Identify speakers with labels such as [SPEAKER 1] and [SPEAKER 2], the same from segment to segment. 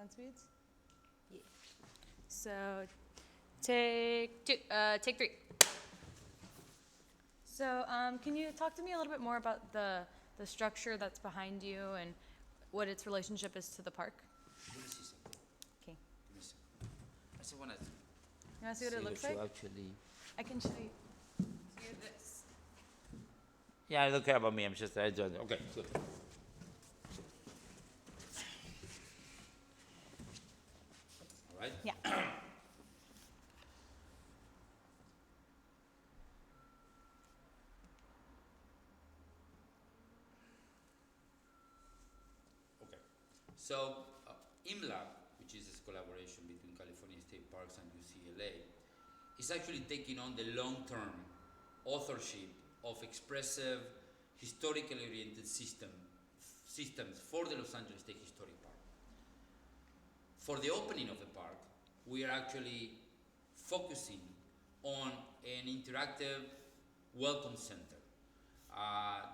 [SPEAKER 1] sound speeds? Yeah. So, take two. Take three. So, can you talk to me a little bit more about the structure that's behind you and what its relationship is to the park?
[SPEAKER 2] Let me see something.
[SPEAKER 1] Okay.
[SPEAKER 2] Let me see. I just want to
[SPEAKER 1] You want to see what it looks like?
[SPEAKER 2] actually.
[SPEAKER 1] I can show you. See this.
[SPEAKER 2] Yeah, I don't care about me. I'm just okay. Good. All right.
[SPEAKER 1] Yeah.
[SPEAKER 2] Okay. So, IMLAB, which is this collaboration between California State Parks and UCLA, is actually taking on the long-term authorship of expressive, historically oriented systems for the Los Angeles State Historic Park. For the opening of the park, we are actually focusing on an interactive welcome center.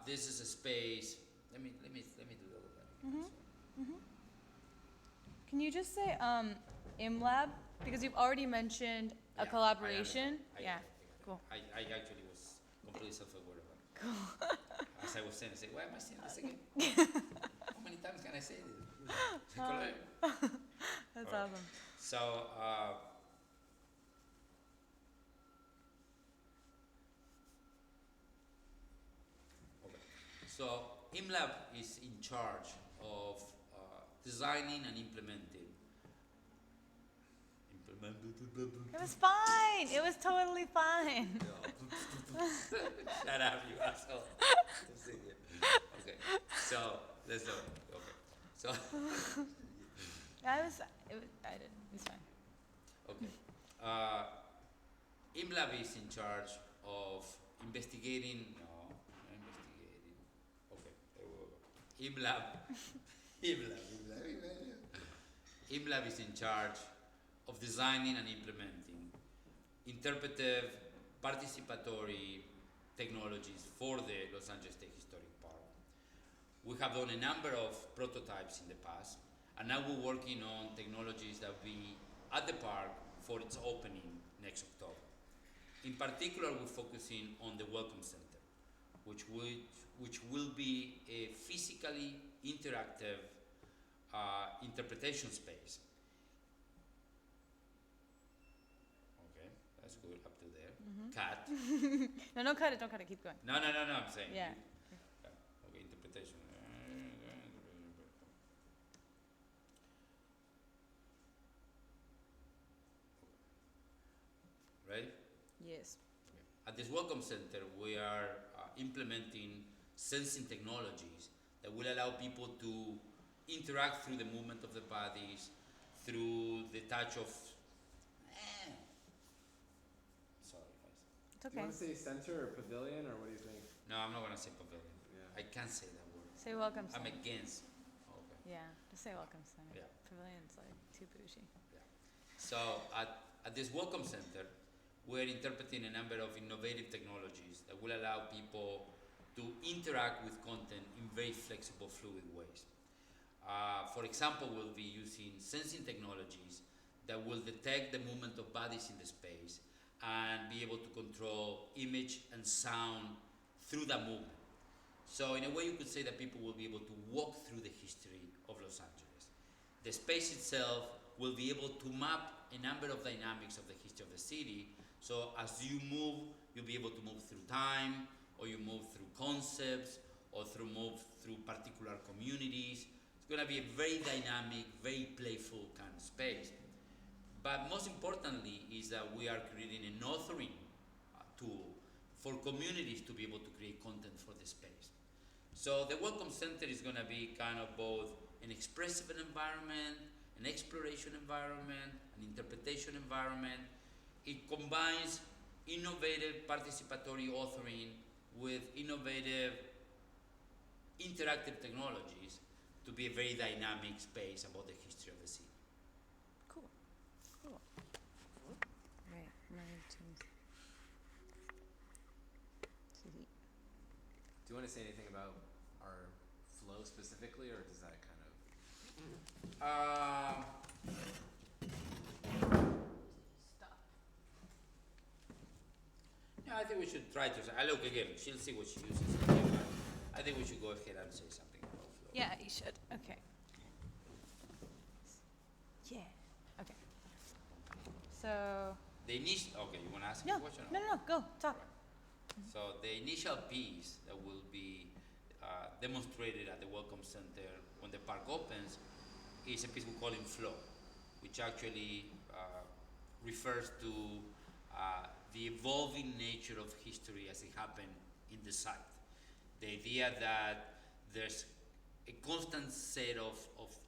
[SPEAKER 2] This is a space. Let me do that again.
[SPEAKER 1] Can you just say IMLab? Because you've already mentioned a
[SPEAKER 2] Yeah,
[SPEAKER 1] collaboration.
[SPEAKER 2] I
[SPEAKER 1] Yeah.
[SPEAKER 2] got it.
[SPEAKER 1] Cool.
[SPEAKER 2] I actually was completely self-aware about it. Cool. As I was saying, I said, why am I saying this again? How many times can I say this?
[SPEAKER 1] That's
[SPEAKER 2] All right.
[SPEAKER 1] awesome.
[SPEAKER 2] So, okay. So IMLab is in charge of designing and implementing.
[SPEAKER 1] It was fine. It was totally fine.
[SPEAKER 2] Shut up, you asshole. Okay. So let's do it. Okay. So
[SPEAKER 1] I did. It was fine.
[SPEAKER 2] okay. IMLab is in charge of investigating. No, not investigating. Okay. IMLab. IMLab is in charge of designing and implementing interpretive, participatory technologies for the Los Angeles State Historic Park. We have done a number of prototypes in the past, and now we're working on technologies that will be at the park for its opening next October. In particular, we're focusing on the Welcome Center, which will be a physically interactive interpretation space. Okay, that's good up to there. Cut.
[SPEAKER 1] No, don't cut it. Don't cut it. Keep going.
[SPEAKER 2] No, I'm saying.
[SPEAKER 1] Yeah.
[SPEAKER 2] Okay, interpretation. Right?
[SPEAKER 1] Yes.
[SPEAKER 2] At this Welcome Center, we are implementing sensing technologies that will allow people to interact through the movement of the bodies, through the touch of. Sorry, guys.
[SPEAKER 1] It's
[SPEAKER 3] Do
[SPEAKER 1] okay.
[SPEAKER 3] you want to say center or pavilion, or what do you think?
[SPEAKER 2] No, I'm not gonna say pavilion.
[SPEAKER 3] Yeah.
[SPEAKER 2] I can't say that word.
[SPEAKER 1] Say welcome
[SPEAKER 2] I'm
[SPEAKER 1] center.
[SPEAKER 2] against. Okay.
[SPEAKER 1] Yeah. Just say welcome center.
[SPEAKER 2] Yeah.
[SPEAKER 1] Pavilion's like too bougie.
[SPEAKER 2] So at this Welcome Center, we're interpreting a number of innovative technologies that will allow people to interact with content in very flexible, fluid ways. For example, we'll be using sensing technologies that will detect the movement of bodies in the space and be able to control image and sound through that movement. So in a way, you could say that people will be able to walk through the history of Los Angeles. The space itself will be able to map a number of dynamics of the history of the city. So as you move, you'll be able to move through time, or you move through concepts, or move through particular communities. It's going to be a very dynamic, very playful kind of space. But most importantly is that we are creating an authoring tool for communities to be able to create content for the space. So the Welcome Center is going to be kind of both an expressive environment, an exploration environment, an interpretation environment. It combines innovative participatory authoring with innovative interactive technologies to be a very dynamic space about the history of the city.
[SPEAKER 1] Cool. Right.
[SPEAKER 3] Do you want to say anything about our flow specifically, or does that kind of?
[SPEAKER 2] think we should try to. I look again. She'll see what she uses. Here, but I think we should go ahead and say something about flow.
[SPEAKER 1] Yeah, you should. Okay. Yeah. Okay. So
[SPEAKER 2] The initial. Okay, you want to ask me
[SPEAKER 1] no,
[SPEAKER 2] a question?
[SPEAKER 1] no, no, no. Go talk.
[SPEAKER 2] So the initial piece that will be demonstrated at the Welcome Center when the park opens is a piece we call in flow, which actually refers to the evolving nature of history as it happened in the site. The idea that there's a constant set of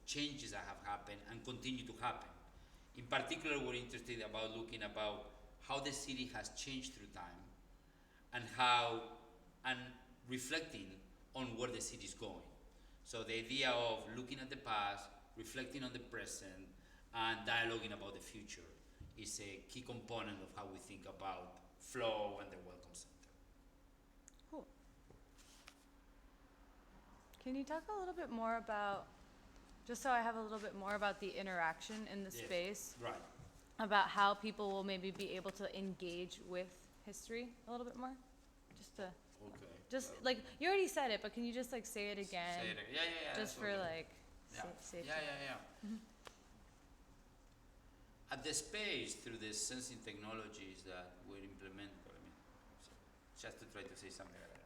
[SPEAKER 2] changes that have happened and continue to happen. In particular, we're interested about looking about how the city has changed through time and reflecting on where the city is going. So the idea of looking at the past, reflecting on the present, and dialoguing about the future is a key component of how we think about flow and the Welcome Center.
[SPEAKER 1] Cool. Can you talk a little bit more about, just so I have a little bit more about the interaction in the
[SPEAKER 2] Yes.
[SPEAKER 1] space,
[SPEAKER 2] Right.
[SPEAKER 1] about how people will maybe be able to engage with history a little bit more? Just to,
[SPEAKER 2] Okay.
[SPEAKER 1] like, you already said it, but can you just like say it again?
[SPEAKER 2] Say it again. Yeah.
[SPEAKER 1] Just for
[SPEAKER 2] absolutely.
[SPEAKER 1] like safety.
[SPEAKER 2] Yeah. At the space, through the sensing technologies that we're implementing, just to try to say something like that,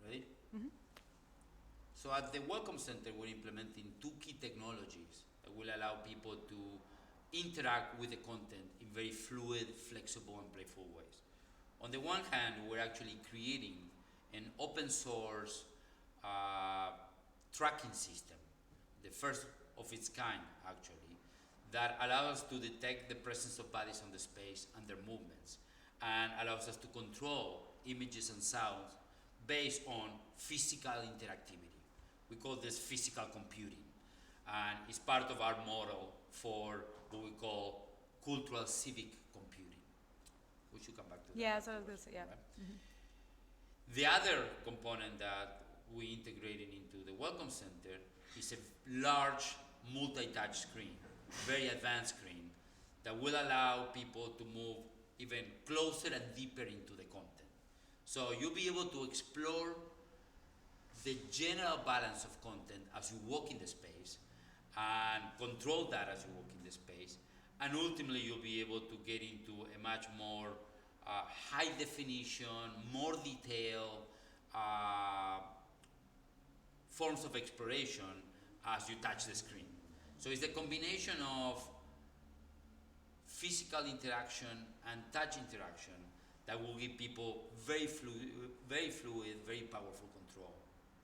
[SPEAKER 2] right? Ready?
[SPEAKER 1] Mhm.
[SPEAKER 2] So at the Welcome Center, we're implementing two key technologies that will allow people to interact with the content in very fluid, flexible, and playful ways. On the one hand, we're actually creating an open source tracking system, the first of its kind, actually, that allows us to detect the presence of bodies on the space and their movements, and allows us to control images and sounds based on physical interactivity. We call this physical computing, and it's part of our model for what we call cultural civic computing. We should come back to that.
[SPEAKER 1] Yeah, so I was gonna say, yeah.
[SPEAKER 2] Right? The other component that we integrated into the Welcome Center is a large multi-touch screen, very advanced screen, that will allow people to move even closer and deeper into the content. So you'll be able to explore the general balance of content as you walk in the space and control that as you walk in the space, and ultimately you'll be able to get into a much more high definition, more detailed forms of exploration as you touch the screen. So it's the combination of physical interaction and touch interaction that will give people very fluid, very powerful control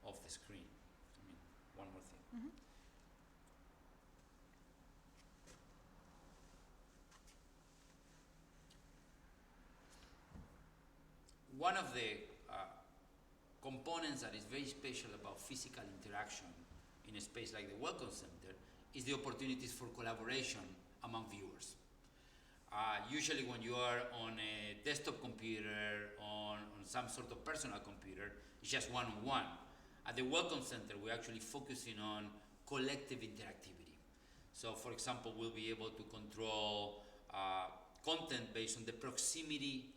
[SPEAKER 2] of the screen. One more thing.
[SPEAKER 1] Mhm.
[SPEAKER 2] One of the components that is very special about physical interaction in a space like the Welcome Center is the opportunities for collaboration among viewers. Usually when you are on a desktop computer, on some sort of personal computer, it's just one-on-one. At the Welcome Center, we're actually focusing on collective interactivity. So for example, we'll be able to control content based on the proximity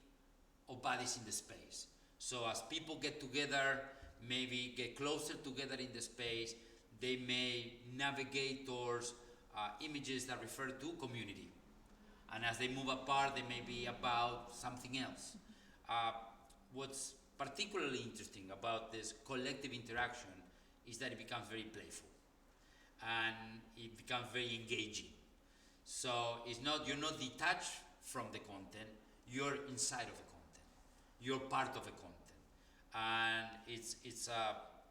[SPEAKER 2] of bodies in the space. So as people get together, maybe get closer together in the space, they may navigate towards images that refer to community. And as they move apart, they may be about something else. What's particularly interesting about this collective interaction is that it becomes very playful and it becomes very engaging. So you're not detached from the content, you're inside of the content. You're part of the content. And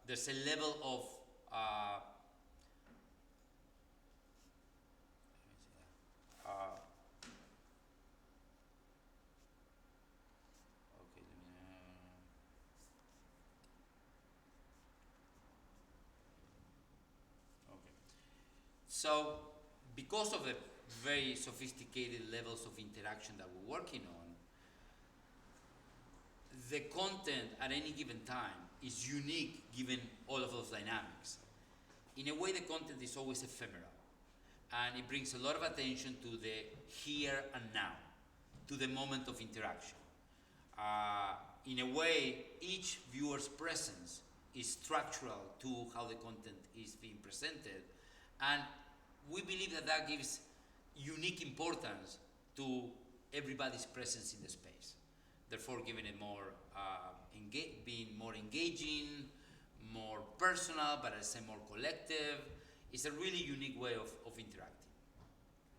[SPEAKER 2] there's a level of So, because of the very sophisticated levels of interaction that we're working on, the content at any given time is unique given all of those dynamics. In a way, the content is always ephemeral, and it brings a lot of attention to the here and now, to the moment of interaction. In a way, each viewer's presence is structural to how the content is being presented, and we believe that that gives unique importance to everybody's presence in the space, therefore giving it more, being more engaging, more personal, but at the same more collective. It's a really unique way of interacting.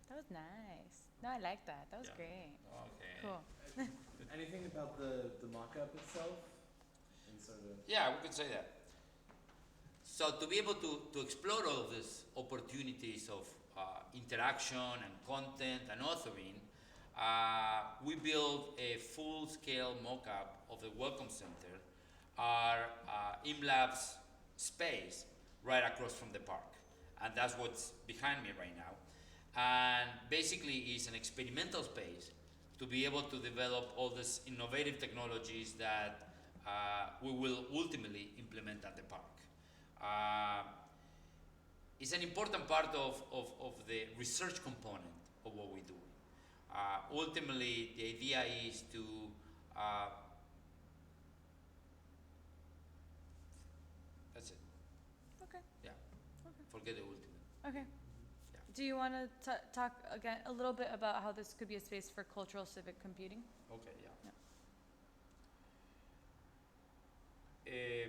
[SPEAKER 1] That was nice. No, I like that. That was
[SPEAKER 2] Yeah.
[SPEAKER 1] great.
[SPEAKER 2] Okay.
[SPEAKER 1] Cool.
[SPEAKER 3] Anything about the mock-up itself? And sort of.
[SPEAKER 2] Yeah, we could say that. So to be able to explore all of these opportunities of interaction and content and authoring, we built a full-scale mock-up of the Welcome Center, our IMLabs space right across from the park. And that's what's behind me right now. And basically it's an experimental space to be able to develop all these innovative technologies that we will ultimately implement at the park. It's an important part of the research component of what we do. Ultimately, the idea is to that's it.
[SPEAKER 1] Okay.
[SPEAKER 2] Yeah.
[SPEAKER 1] Okay.
[SPEAKER 2] Forget the ultimate.
[SPEAKER 1] Okay.
[SPEAKER 2] Yeah.
[SPEAKER 1] Do you want to talk again a little bit about how this could be a space for cultural civic computing?
[SPEAKER 2] Okay. Yeah.
[SPEAKER 1] Yeah.